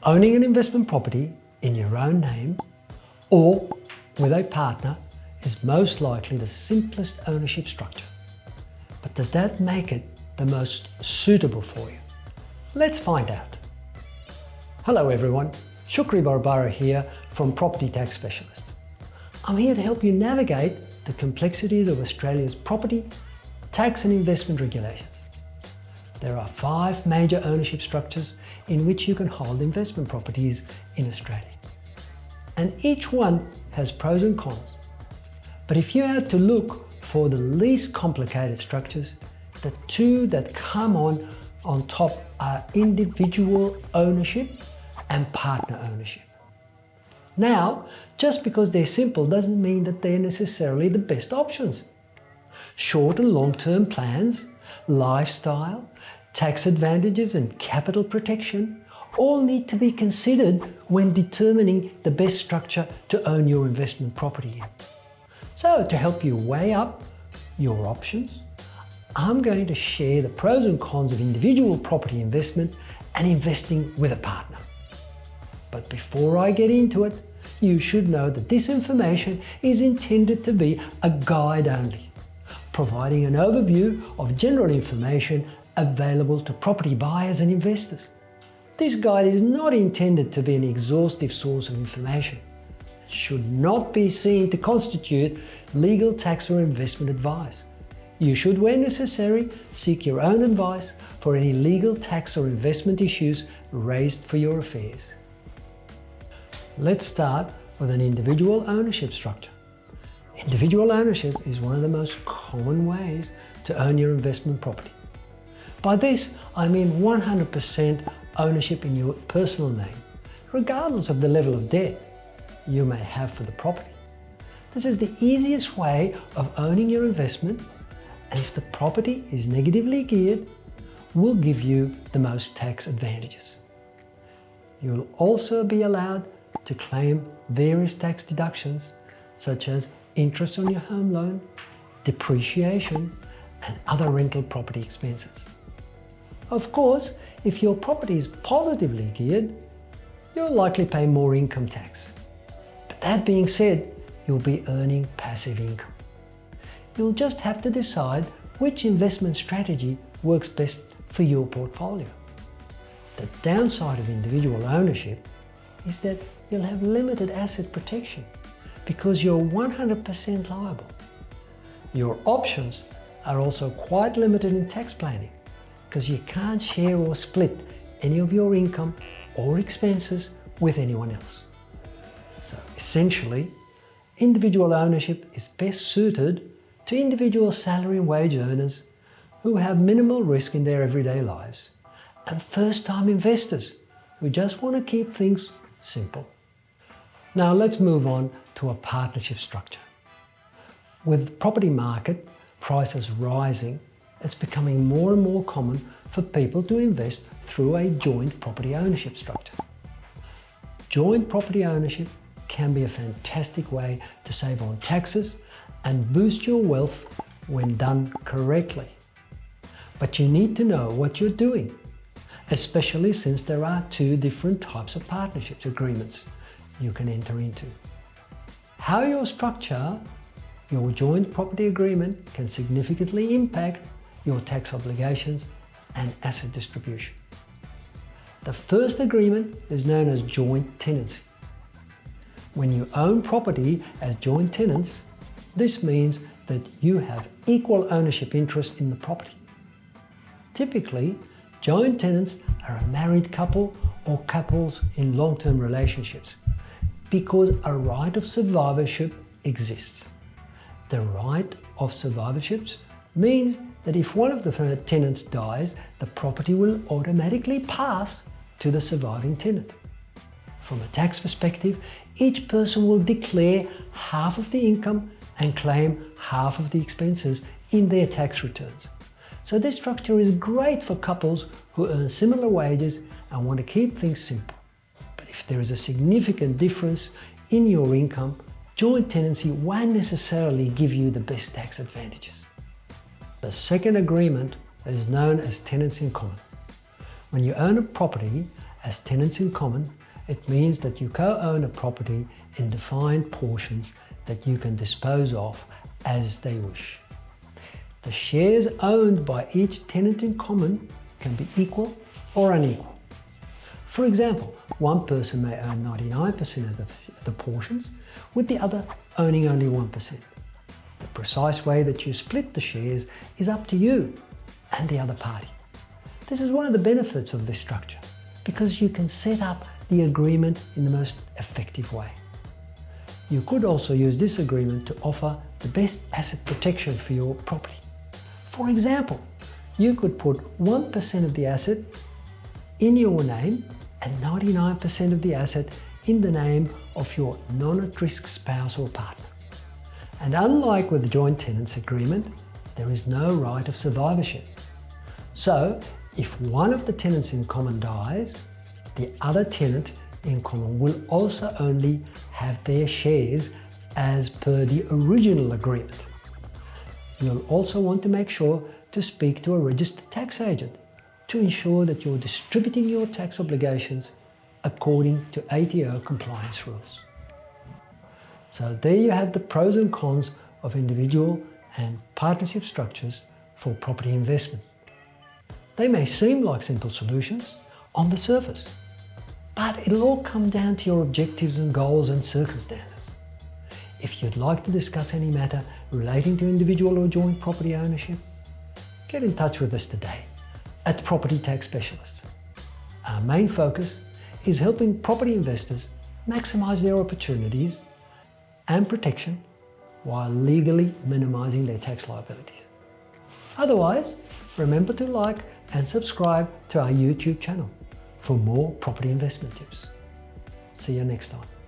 Owning an investment property in your own name or with a partner is most likely the simplest ownership structure. But does that make it the most suitable for you? Let's find out. Hello everyone, Shukri Barbara here from Property Tax Specialist. I'm here to help you navigate the complexities of Australia's property, tax and investment regulations. There are 5 major ownership structures in which you can hold investment properties in Australia. And each one has pros and cons. But if you had to look for the least complicated structures, the 2 that come on top are individual ownership and partner ownership. Now, just because they're simple doesn't mean that they're necessarily the best options. Short and long-term plans, lifestyle, tax advantages and capital protection all need to be considered when determining the best structure to own your investment property in. So to help you weigh up your options, I'm going to share the pros and cons of individual property investment and investing with a partner. But before I get into it, you should know that this information is intended to be a guide only, providing an overview of general information available to property buyers and investors. This guide is not intended to be an exhaustive source of information. It should not be seen to constitute legal, tax or investment advice. You should, when necessary, seek your own advice for any legal, tax or investment issues raised for your affairs. Let's start with an individual ownership structure. Individual ownership is one of the most common ways to own your investment property. By this, I mean 100% ownership in your personal name, regardless of the level of debt you may have for the property. This is the easiest way of owning your investment, and if the property is negatively geared, will give you the most tax advantages. You'll also be allowed to claim various tax deductions such as interest on your home loan, depreciation, and other rental property expenses. Of course, if your property is positively geared, you'll likely pay more income tax. But that being said, you'll be earning passive income. You'll just have to decide which investment strategy works best for your portfolio. The downside of individual ownership is that you'll have limited asset protection because you're 100% liable. Your options are also quite limited in tax planning because you can't share or split any of your income or expenses with anyone else. So essentially, individual ownership is best suited to individual salary and wage earners who have minimal risk in their everyday lives and first-time investors who just want to keep things simple. Now let's move on to a partnership structure. With the property market prices rising, it's becoming more and more common for people to invest through a joint property ownership structure. Joint property ownership can be a fantastic way to save on taxes and boost your wealth when done correctly. But you need to know what you're doing, especially since there are 2 different types of partnerships agreements you can enter into. How you structure your joint property agreement can significantly impact your tax obligations and asset distribution. The first agreement is known as joint tenancy. When you own property as joint tenants, this means that you have equal ownership interest in the property. Typically, joint tenants are a married couple or couples in long-term relationships because a right of survivorship exists. The right of survivorship means that if one of the tenants dies, the property will automatically pass to the surviving tenant. From a tax perspective, each person will declare half of the income and claim half of the expenses in their tax returns. So this structure is great for couples who earn similar wages and want to keep things simple. But if there is a significant difference in your income, joint tenancy won't necessarily give you the best tax advantages. The second agreement is known as tenants in common. When you own a property As tenants in common, it means that you co-own a property in defined portions that you can dispose of as they wish. The shares owned by each tenant in common can be equal or unequal. For example, one person may own 99% of the portions, with the other owning only 1%. The precise way that you split the shares is up to you and the other party. This is one of the benefits of this structure, because you can set up the agreement in the most effective way. You could also use this agreement to offer the best asset protection for your property. For example, you could put 1% of the asset in your name and 99% of the asset in the name of your non-at-risk spouse or partner. And unlike with the joint tenants agreement, there is no right of survivorship. So, if one of the tenants in common dies, the other tenant in common will also only have their shares as per the original agreement. You'll also want to make sure to speak to a registered tax agent to ensure that you're distributing your tax obligations according to ATO compliance rules. So there you have the pros and cons of individual and partnership structures for property investment. They may seem like simple solutions on the surface, but it'll all come down to your objectives and goals and circumstances. If you'd like to discuss any matter relating to individual or joint property ownership, get in touch with us today at Property Tax Specialists. Our main focus is helping property investors maximize their opportunities and protection while legally minimizing their tax liabilities. Otherwise, remember to like and subscribe to our YouTube channel for more property investment tips. See you next time.